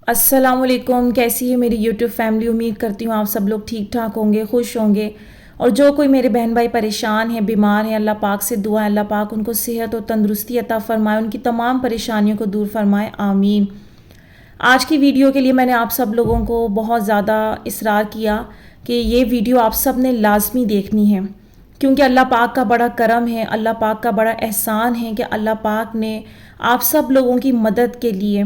السلام علیکم، کیسی ہے میری یوٹیوب فیملی؟ امید کرتی ہوں آپ سب لوگ ٹھیک ٹھاک ہوں گے، خوش ہوں گے۔ اور جو کوئی میرے بہن بھائی پریشان ہیں، بیمار ہیں، اللہ پاک سے دعا ہے اللہ پاک ان کو صحت و تندرستی عطا فرمائے، ان کی تمام پریشانیوں کو دور فرمائے، آمین۔ آج کی ویڈیو کے لیے میں نے آپ سب لوگوں کو بہت زیادہ اصرار کیا کہ یہ ویڈیو آپ سب نے لازمی دیکھنی ہے، کیونکہ اللہ پاک کا بڑا کرم ہے، اللہ پاک کا بڑا احسان ہے کہ اللہ پاک نے آپ سب لوگوں کی مدد کے لیے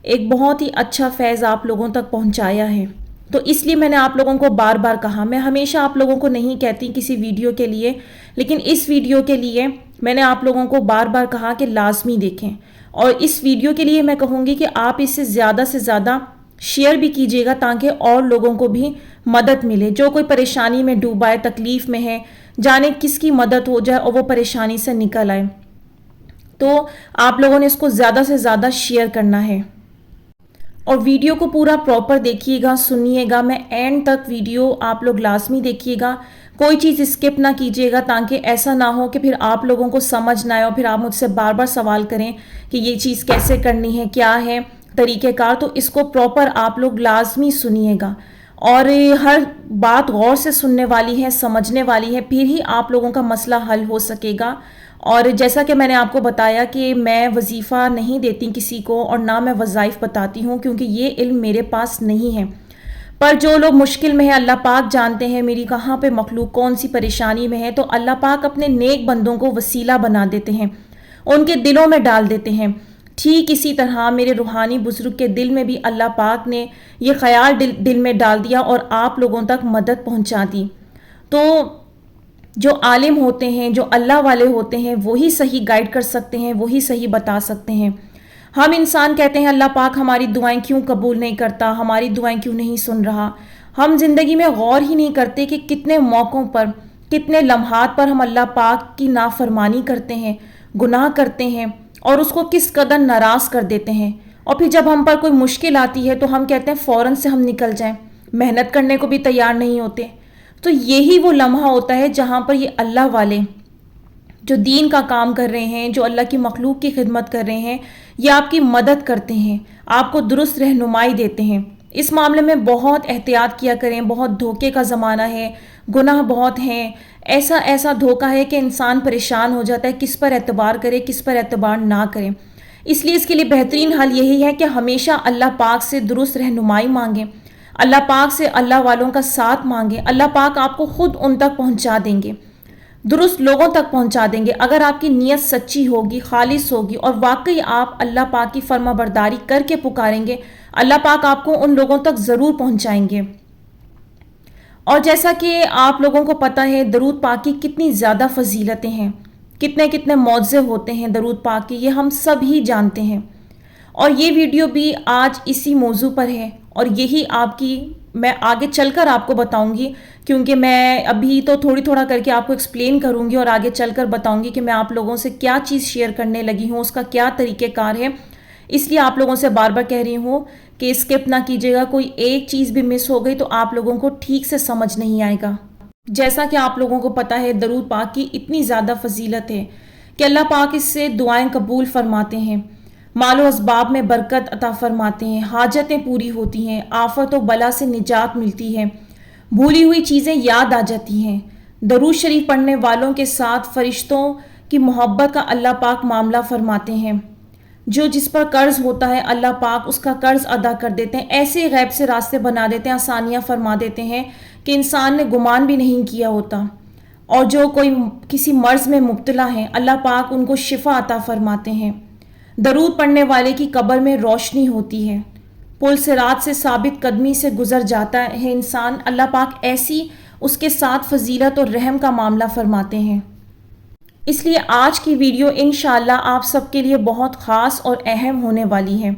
ایک بہت ہی اچھا فیض آپ لوگوں تک پہنچایا ہے۔ تو اس لیے میں نے آپ لوگوں کو بار بار کہا، میں ہمیشہ آپ لوگوں کو نہیں کہتی کسی ویڈیو کے لیے، لیکن اس ویڈیو کے لیے میں نے آپ لوگوں کو بار بار کہا کہ لازمی دیکھیں۔ اور اس ویڈیو کے لیے میں کہوں گی کہ آپ اسے زیادہ سے زیادہ شیئر بھی کیجیے گا تاکہ اور لوگوں کو بھی مدد ملے۔ جو کوئی پریشانی میں ڈوبا ہے، تکلیف میں ہے، جانے کس کی مدد ہو جائے اور وہ پریشانی سے نکل آئے۔ تو آپ لوگوں نے اس کو زیادہ سے زیادہ شیئر کرنا ہے اور ویڈیو کو پورا پراپر دیکھیے گا، سنیے گا۔ میں اینڈ تک ویڈیو آپ لوگ لازمی دیکھیے گا، کوئی چیز اسکپ نہ کیجیے گا تاکہ ایسا نہ ہو کہ پھر آپ لوگوں کو سمجھ نہ آئے اور پھر آپ مجھ سے بار بار سوال کریں کہ یہ چیز کیسے کرنی ہے، کیا ہے طریقہ کار۔ تو اس کو پراپر آپ لوگ لازمی سنیے گا اور ہر بات غور سے سننے والی ہے، سمجھنے والی ہے، پھر ہی آپ لوگوں کا مسئلہ حل ہو سکے گا۔ اور جیسا کہ میں نے آپ کو بتایا کہ میں وظیفہ نہیں دیتی کسی کو اور نہ میں وظائف بتاتی ہوں، کیونکہ یہ علم میرے پاس نہیں ہے۔ پر جو لوگ مشکل میں ہیں، اللہ پاک جانتے ہیں میری کہاں پہ مخلوق کون سی پریشانی میں ہے، تو اللہ پاک اپنے نیک بندوں کو وسیلہ بنا دیتے ہیں، ان کے دلوں میں ڈال دیتے ہیں۔ ٹھیک اسی طرح میرے روحانی بزرگ کے دل میں بھی اللہ پاک نے یہ خیال دل میں ڈال دیا اور آپ لوگوں تک مدد پہنچا دی۔ تو جو عالم ہوتے ہیں، جو اللہ والے ہوتے ہیں، وہی صحیح گائیڈ کر سکتے ہیں، وہی صحیح بتا سکتے ہیں۔ ہم انسان کہتے ہیں اللہ پاک ہماری دعائیں کیوں قبول نہیں کرتا، ہماری دعائیں کیوں نہیں سن رہا۔ ہم زندگی میں غور ہی نہیں کرتے کہ کتنے موقعوں پر، کتنے لمحات پر ہم اللہ پاک کی نافرمانی کرتے ہیں، گناہ کرتے ہیں اور اس کو کس قدر ناراض کر دیتے ہیں۔ اور پھر جب ہم پر کوئی مشکل آتی ہے تو ہم کہتے ہیں فوراً سے ہم نکل جائیں، محنت کرنے کو بھی تیار نہیں ہوتے۔ تو یہی وہ لمحہ ہوتا ہے جہاں پر یہ اللہ والے جو دین کا کام کر رہے ہیں، جو اللہ کی مخلوق کی خدمت کر رہے ہیں، یہ آپ کی مدد کرتے ہیں، آپ کو درست رہنمائی دیتے ہیں۔ اس معاملے میں بہت احتیاط کیا کریں، بہت دھوکے کا زمانہ ہے، گناہ بہت ہیں، ایسا دھوکہ ہے کہ انسان پریشان ہو جاتا ہے، کس پر اعتبار کرے، کس پر اعتبار نہ کرے۔ اس لیے اس کے لیے بہترین حل یہی ہے کہ ہمیشہ اللہ پاک سے درست رہنمائی مانگیں، اللہ پاک سے اللہ والوں کا ساتھ مانگیں، اللہ پاک آپ کو خود ان تک پہنچا دیں گے، درست لوگوں تک پہنچا دیں گے۔ اگر آپ کی نیت سچی ہوگی، خالص ہوگی اور واقعی آپ اللہ پاک کی فرما برداری کر کے پکاریں گے، اللہ پاک آپ کو ان لوگوں تک ضرور پہنچائیں گے۔ اور جیسا کہ آپ لوگوں کو پتہ ہے درود پاک کی کتنی زیادہ فضیلتیں ہیں، کتنے معجزے ہوتے ہیں درود پاک کی، یہ ہم سب ہی جانتے ہیں۔ اور یہ ویڈیو بھی آج اسی موضوع پر ہے اور یہی آپ کی میں آگے چل کر آپ کو بتاؤں گی، کیونکہ میں ابھی تو تھوڑا کر کے آپ کو ایکسپلین کروں گی اور آگے چل کر بتاؤں گی کہ میں آپ لوگوں سے کیا چیز شیئر کرنے لگی ہوں، اس کا کیا طریقہ کار ہے۔ اس لیے آپ لوگوں سے بار بار کہہ رہی ہوں کہ اسکپ نہ کیجیے گا، کوئی ایک چیز بھی مس ہو گئی تو آپ لوگوں کو ٹھیک سے سمجھ نہیں آئے گا۔ جیسا کہ آپ لوگوں کو پتہ ہے درود پاک کی اتنی زیادہ فضیلت ہے کہ اللہ پاک اس سے دعائیں قبول فرماتے ہیں، مال و اسباب میں برکت عطا فرماتے ہیں، حاجتیں پوری ہوتی ہیں، آفت و بلا سے نجات ملتی ہے، بھولی ہوئی چیزیں یاد آ جاتی ہیں۔ درود شریف پڑھنے والوں کے ساتھ فرشتوں کی محبت کا اللہ پاک معاملہ فرماتے ہیں۔ جو جس پر قرض ہوتا ہے اللہ پاک اس کا قرض ادا کر دیتے ہیں، ایسے غیب سے راستے بنا دیتے ہیں، آسانیاں فرما دیتے ہیں کہ انسان نے گمان بھی نہیں کیا ہوتا۔ اور جو کوئی کسی مرض میں مبتلا ہیں اللہ پاک ان کو شفا عطا فرماتے ہیں۔ درود پڑھنے والے کی قبر میں روشنی ہوتی ہے، پل صراط سے ثابت قدمی سے گزر جاتا ہے انسان، اللہ پاک ایسی اس کے ساتھ فضیلت اور رحم کا معاملہ فرماتے ہیں۔ اس لیے آج کی ویڈیو انشاءاللہ آپ سب کے لیے بہت خاص اور اہم ہونے والی ہے۔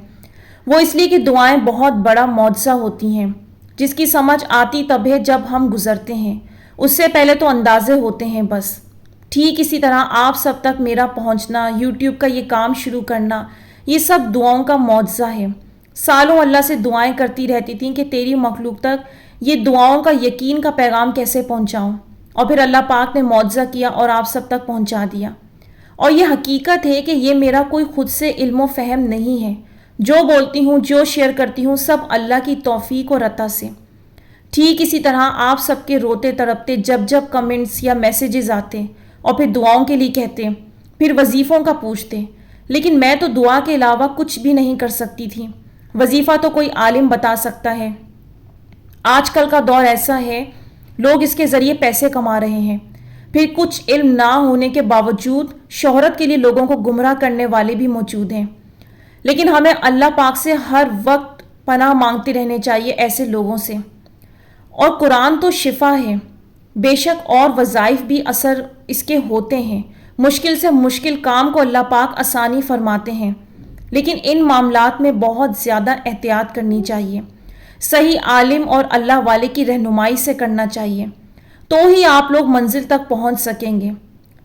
وہ اس لیے کہ دعائیں بہت بڑا معجزہ ہوتی ہیں، جس کی سمجھ آتی تب ہے جب ہم گزرتے ہیں، اس سے پہلے تو اندازے ہوتے ہیں بس۔ ٹھیک اسی طرح آپ سب تک میرا پہنچنا، یوٹیوب کا یہ کام شروع کرنا، یہ سب دعاؤں کا معجزہ ہے۔ سالوں اللہ سے دعائیں کرتی رہتی تھیں کہ تیری مخلوق تک یہ دعاؤں کا یقین کا پیغام کیسے پہنچاؤں، اور پھر اللہ پاک نے معجزہ کیا اور آپ سب تک پہنچا دیا۔ اور یہ حقیقت ہے کہ یہ میرا کوئی خود سے علم و فہم نہیں ہے، جو بولتی ہوں، جو شیئر کرتی ہوں، سب اللہ کی توفیق اور عطا سے۔ ٹھیک اسی طرح آپ سب کے روتے تڑپتے جب جب کمنٹس یا میسیجز آتے اور پھر دعاؤں کے لیے کہتے، پھر وظیفوں کا پوچھتے، لیکن میں تو دعا کے علاوہ کچھ بھی نہیں کر سکتی تھی۔ وظیفہ تو کوئی عالم بتا سکتا ہے۔ آج کل کا دور ایسا ہے، لوگ اس کے ذریعے پیسے کما رہے ہیں، پھر کچھ علم نہ ہونے کے باوجود شہرت کے لیے لوگوں کو گمراہ کرنے والے بھی موجود ہیں۔ لیکن ہمیں اللہ پاک سے ہر وقت پناہ مانگتے رہنے چاہیے ایسے لوگوں سے۔ اور قرآن تو شفا ہے، بے شک اور وظائف بھی اثر اس کے ہوتے ہیں۔ مشکل سے مشکل کام کو اللہ پاک آسانی فرماتے ہیں، لیکن ان معاملات میں بہت زیادہ احتیاط کرنی چاہیے۔ صحیح عالم اور اللہ والے کی رہنمائی سے کرنا چاہیے، تو ہی آپ لوگ منزل تک پہنچ سکیں گے۔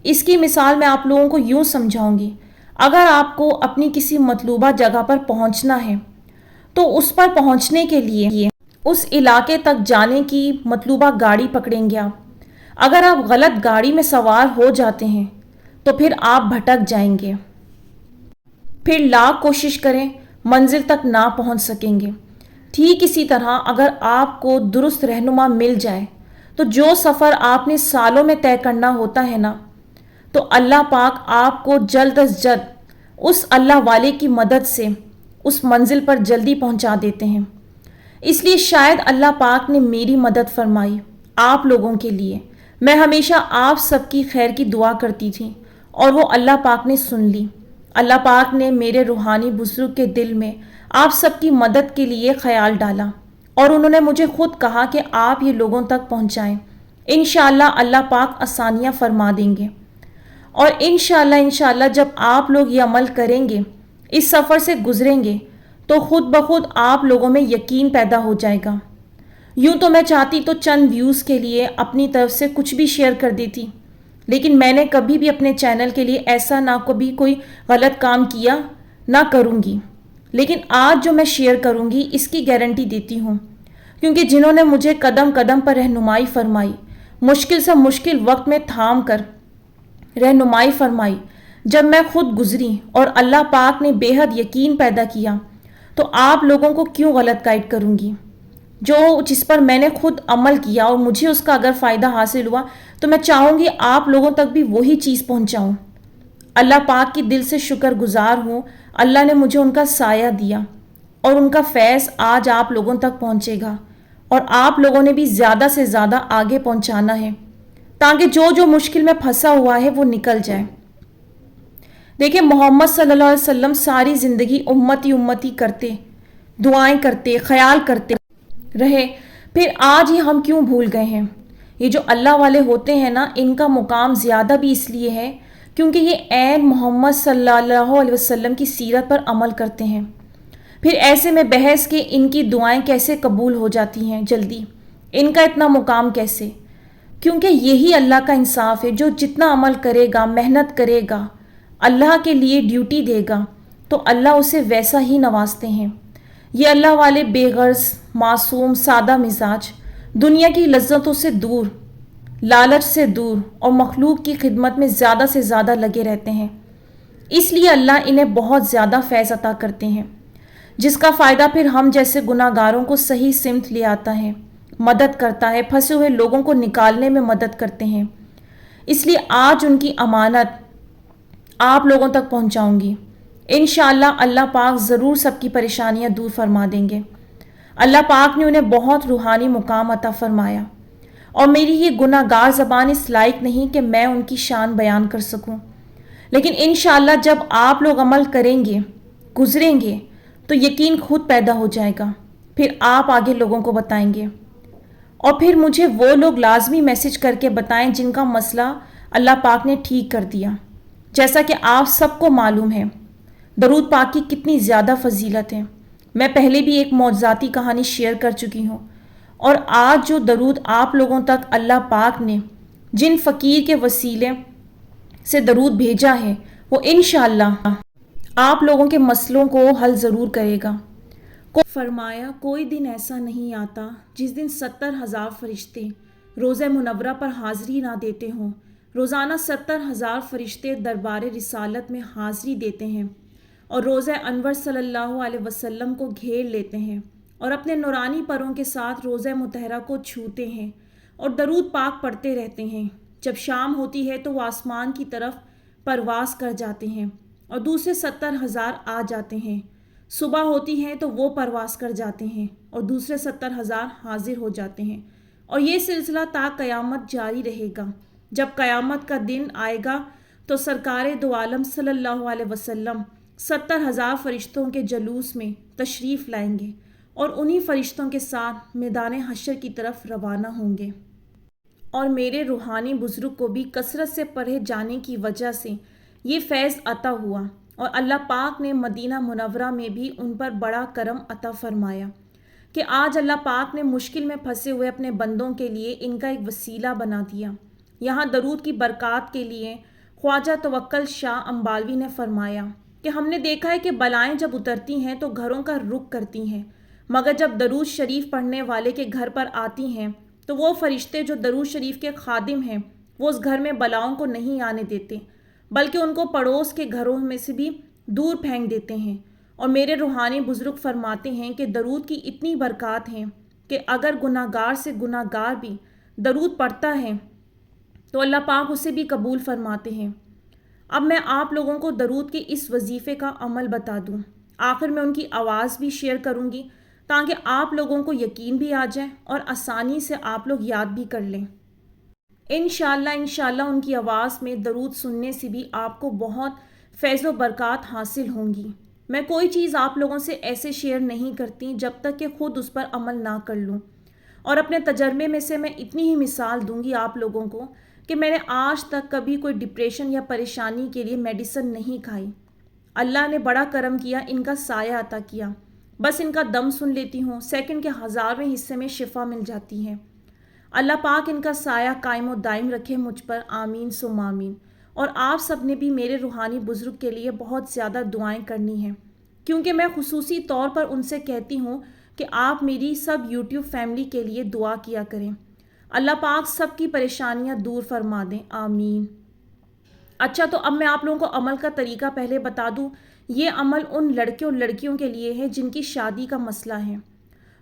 اس کی مثال میں آپ لوگوں کو یوں سمجھاؤں گی، اگر آپ کو اپنی کسی مطلوبہ جگہ پر پہنچنا ہے تو اس پر پہنچنے کے لیے اس علاقے تک جانے کی مطلوبہ گاڑی پکڑیں گے آپ۔ اگر آپ غلط گاڑی میں سوار ہو جاتے ہیں تو پھر آپ بھٹک جائیں گے، پھر لاکھ کوشش کریں منزل تک نہ پہنچ سکیں گے۔ ٹھیک اسی طرح اگر آپ کو درست رہنما مل جائے تو جو سفر آپ نے سالوں میں طے کرنا ہوتا ہے نا، تو اللہ پاک آپ کو جلد از جلد اس اللہ والے کی مدد سے اس منزل پر جلدی پہنچا دیتے ہیں۔ اس لیے شاید اللہ پاک نے میری مدد فرمائی آپ لوگوں کے لیے۔ میں ہمیشہ آپ سب کی خیر کی دعا کرتی تھی اور وہ اللہ پاک نے سن لی۔ اللہ پاک نے میرے روحانی بزرگ کے دل میں آپ سب کی مدد کے لیے خیال ڈالا اور انہوں نے مجھے خود کہا کہ آپ یہ لوگوں تک پہنچائیں۔ انشاءاللہ اللہ پاک آسانیاں فرما دیں گے، اور انشاءاللہ جب آپ لوگ یہ عمل کریں گے، اس سفر سے گزریں گے، تو خود بخود آپ لوگوں میں یقین پیدا ہو جائے گا۔ یوں تو میں چاہتی تو چند ویوز کے لیے اپنی طرف سے کچھ بھی شیئر کر دیتی، لیکن میں نے کبھی بھی اپنے چینل کے لیے ایسا نہ کبھی کوئی غلط کام کیا، نہ کروں گی۔ لیکن آج جو میں شیئر کروں گی اس کی گارنٹی دیتی ہوں، کیونکہ جنہوں نے مجھے قدم قدم پر رہنمائی فرمائی، مشکل سے مشکل وقت میں تھام کر رہنمائی فرمائی، جب میں خود گزری اور اللہ پاک نے بے حد یقین پیدا کیا، تو آپ لوگوں کو کیوں غلط گائیڈ کروں گی؟ جس پر میں نے خود عمل کیا اور مجھے اس کا اگر فائدہ حاصل ہوا تو میں چاہوں گی آپ لوگوں تک بھی وہی چیز پہنچاؤں۔ اللہ پاک کی دل سے شکر گزار ہوں، اللہ نے مجھے ان کا سایہ دیا اور ان کا فیض آج آپ لوگوں تک پہنچے گا، اور آپ لوگوں نے بھی زیادہ سے زیادہ آگے پہنچانا ہے تاکہ جو مشکل میں پھنسا ہوا ہے وہ نکل جائے۔ دیکھیں، محمد صلی اللہ علیہ وسلم ساری زندگی امتی امتی کرتے، دعائیں کرتے، خیال کرتے رہے، پھر آج ہی ہم کیوں بھول گئے ہیں؟ یہ جو اللہ والے ہوتے ہیں نا، ان کا مقام زیادہ بھی اس لیے ہے کیونکہ یہ عین محمد صلی اللہ علیہ وسلم کی سیرت پر عمل کرتے ہیں۔ پھر ایسے میں بحث کہ ان کی دعائیں کیسے قبول ہو جاتی ہیں جلدی، ان کا اتنا مقام کیسے؟ کیونکہ یہی اللہ کا انصاف ہے، جو جتنا عمل کرے گا، محنت کرے گا، اللہ کے لیے ڈیوٹی دے گا، تو اللہ اسے ویسا ہی نوازتے ہیں۔ یہ اللہ والے بے غرض، معصوم، سادہ مزاج، دنیا کی لذتوں سے دور، لالچ سے دور اور مخلوق کی خدمت میں زیادہ سے زیادہ لگے رہتے ہیں۔ اس لیے اللہ انہیں بہت زیادہ فیض عطا کرتے ہیں، جس کا فائدہ پھر ہم جیسے گناہ گاروں کو صحیح سمت لے آتا ہے، مدد کرتا ہے، پھنسے ہوئے لوگوں کو نکالنے میں مدد کرتے ہیں۔ اس لیے آج ان کی امانت آپ لوگوں تک پہنچاؤں گی۔ انشاءاللہ اللہ پاک ضرور سب کی پریشانیاں دور فرما دیں گے۔ اللہ پاک نے انہیں بہت روحانی مقام عطا فرمایا، اور میری یہ گناہ گار زبان اس لائق نہیں کہ میں ان کی شان بیان کر سکوں، لیکن انشاءاللہ جب آپ لوگ عمل کریں گے، گزریں گے، تو یقین خود پیدا ہو جائے گا، پھر آپ آگے لوگوں کو بتائیں گے، اور پھر مجھے وہ لوگ لازمی میسج کر کے بتائیں جن کا مسئلہ اللہ پاک نے ٹھیک کر دیا۔ جیسا کہ آپ سب کو معلوم ہے درود پاک کی کتنی زیادہ فضیلت ہے، میں پہلے بھی ایک معجزاتی کہانی شیئر کر چکی ہوں، اور آج جو درود آپ لوگوں تک اللہ پاک نے جن فقیر کے وسیلے سے درود بھیجا ہے، وہ انشاءاللہ آپ لوگوں کے مسئلوں کو حل ضرور کرے گا۔ فرمایا، کوئی دن ایسا نہیں آتا جس دن 70,000 فرشتے روزہ منورہ پر حاضری نہ دیتے ہوں۔ روزانہ 70,000 فرشتے دربار رسالت میں حاضری دیتے ہیں، اور روضہ انور صلی اللہ علیہ وسلم کو گھیر لیتے ہیں اور اپنے نورانی پروں کے ساتھ روضہ مطہرہ کو چھوتے ہیں اور درود پاک پڑھتے رہتے ہیں۔ جب شام ہوتی ہے تو وہ آسمان کی طرف پرواز کر جاتے ہیں اور دوسرے 70,000 آ جاتے ہیں۔ صبح ہوتی ہے تو وہ پرواز کر جاتے ہیں اور دوسرے 70,000 حاضر ہو جاتے ہیں، اور یہ سلسلہ تا قیامت جاری رہے گا۔ جب قیامت کا دن آئے گا تو سرکار دو عالم صلی اللہ علیہ وسلم 70,000 فرشتوں کے جلوس میں تشریف لائیں گے اور انہی فرشتوں کے ساتھ میدان حشر کی طرف روانہ ہوں گے۔ اور میرے روحانی بزرگ کو بھی کثرت سے پڑھے جانے کی وجہ سے یہ فیض عطا ہوا، اور اللہ پاک نے مدینہ منورہ میں بھی ان پر بڑا کرم عطا فرمایا کہ آج اللہ پاک نے مشکل میں پھنسے ہوئے اپنے بندوں کے لیے ان کا ایک وسیلہ بنا دیا۔ یہاں درود کی برکات کے لیے خواجہ توکل شاہ امبالوی نے فرمایا کہ ہم نے دیکھا ہے کہ بلائیں جب اترتی ہیں تو گھروں کا رخ کرتی ہیں، مگر جب درود شریف پڑھنے والے کے گھر پر آتی ہیں تو وہ فرشتے جو درود شریف کے خادم ہیں وہ اس گھر میں بلاؤں کو نہیں آنے دیتے، بلکہ ان کو پڑوس کے گھروں میں سے بھی دور پھینک دیتے ہیں۔ اور میرے روحانی بزرگ فرماتے ہیں کہ درود کی اتنی برکات ہیں کہ اگر گناہ گار سے گناہ گار بھی درود پڑھتا ہے تو اللہ پاک اسے بھی قبول فرماتے ہیں۔ اب میں آپ لوگوں کو درود کے اس وظیفے کا عمل بتا دوں، آخر میں ان کی آواز بھی شیئر کروں گی تاکہ آپ لوگوں کو یقین بھی آ جائے اور آسانی سے آپ لوگ یاد بھی کر لیں۔ انشاءاللہ ان کی آواز میں درود سننے سے بھی آپ کو بہت فیض و برکات حاصل ہوں گی۔ میں کوئی چیز آپ لوگوں سے ایسے شیئر نہیں کرتی جب تک کہ خود اس پر عمل نہ کر لوں، اور اپنے تجربے میں سے میں اتنی ہی مثال دوں گی آپ لوگوں کو کہ میں نے آج تک کبھی کوئی ڈپریشن یا پریشانی کے لیے میڈیسن نہیں کھائی۔ اللہ نے بڑا کرم کیا، ان کا سایہ عطا کیا، بس ان کا دم سن لیتی ہوں، سیکنڈ کے 1000ویں حصے میں شفا مل جاتی ہے۔ اللہ پاک ان کا سایہ قائم و دائم رکھے مجھ پر، آمین ثم آمین۔ اور آپ سب نے بھی میرے روحانی بزرگ کے لیے بہت زیادہ دعائیں کرنی ہیں، کیونکہ میں خصوصی طور پر ان سے کہتی ہوں کہ آپ میری سب یوٹیوب فیملی کے لیے دعا کیا کریں۔ اللہ پاک سب کی پریشانیاں دور فرما دیں، آمین۔ اچھا، تو اب میں آپ لوگوں کو عمل کا طریقہ پہلے بتا دوں۔ یہ عمل ان لڑکے اور لڑکیوں کے لیے ہے جن کی شادی کا مسئلہ ہے۔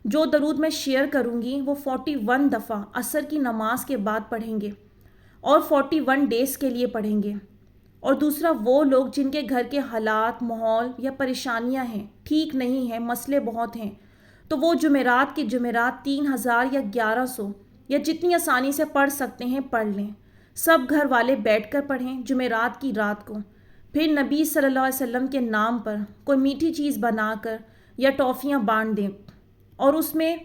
جو درود میں شیئر کروں گی وہ 41 دفعہ عصر کی نماز کے بعد پڑھیں گے اور 41 ڈیز کے لیے پڑھیں گے۔ اور دوسرا، وہ لوگ جن کے گھر کے حالات، ماحول یا پریشانیاں ہیں، ٹھیک نہیں ہیں، مسئلے بہت ہیں، تو وہ جمعرات کے جمعرات 3000 یا 1100 یا جتنی آسانی سے پڑھ سکتے ہیں پڑھ لیں۔ سب گھر والے بیٹھ کر پڑھیں جمعرات کی رات کو۔ پھر نبی صلی اللہ علیہ وسلم کے نام پر کوئی میٹھی چیز بنا کر یا ٹافیاں بانٹ دیں، اور اس میں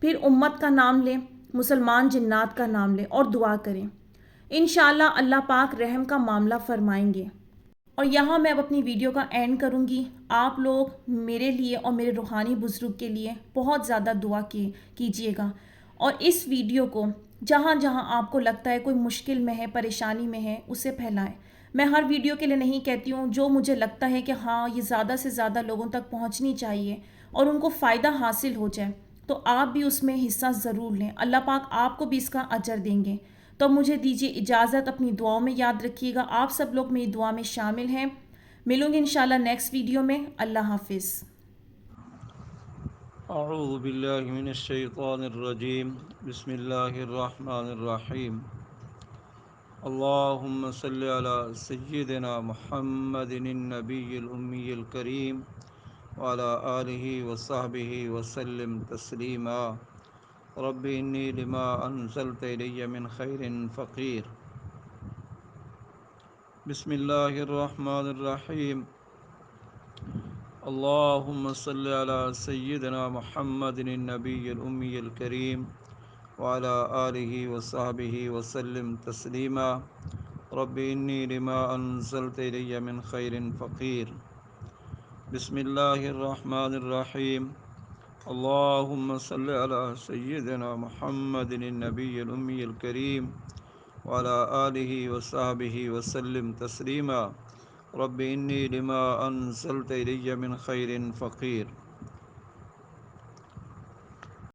پھر امت کا نام لیں، مسلمان جنات کا نام لیں اور دعا کریں۔ انشاءاللہ اللہ پاک رحم کا معاملہ فرمائیں گے۔ اور یہاں میں اب اپنی ویڈیو کا اینڈ کروں گی۔ آپ لوگ میرے لیے اور میرے روحانی بزرگ کے لیے بہت زیادہ دعا کیجیے گا، اور اس ویڈیو کو جہاں جہاں آپ کو لگتا ہے کوئی مشکل میں ہے، پریشانی میں ہے، اسے پھیلائیں۔ میں ہر ویڈیو کے لیے نہیں کہتی ہوں، جو مجھے لگتا ہے کہ ہاں یہ زیادہ سے زیادہ لوگوں تک پہنچنی چاہیے اور ان کو فائدہ حاصل ہو جائے، تو آپ بھی اس میں حصہ ضرور لیں۔ اللہ پاک آپ کو بھی اس کا اجر دیں گے۔ تو مجھے دیجیے اجازت، اپنی دعاؤں میں یاد رکھیے گا، آپ سب لوگ میری دعا میں شامل ہیں۔ ملوں گے انشاءاللہ نیکسٹ ویڈیو میں۔ اللہ حافظ۔ اعوذ باللہ من الشیطان الرجیم، بسم اللہ الرحمن الرحیم۔ اللہم صلی علی سیدنا محمد النبی الامی الکریم وعلی آلہ وصحبہ وسلم تسلیما۔ رب انی لما انزلت الی من خیر فقیر۔ بسم اللہ الرحمن الرحیم۔ اللہم صلی علی سیدنا محمد النبی الامی الکریم وعلی آلہ وصحبہ وسلم تسلیما۔ رب انی لما انزلت الی من خیر فقیر۔ بسم اللہ الرحمن الرحیم۔ اللہم صلی علی سیدنا محمد النبی الامی الکریم وعلی آلہ وصحبہ وسلم تسلیما۔ رب انی لما انزلت الی من خیر فقیر۔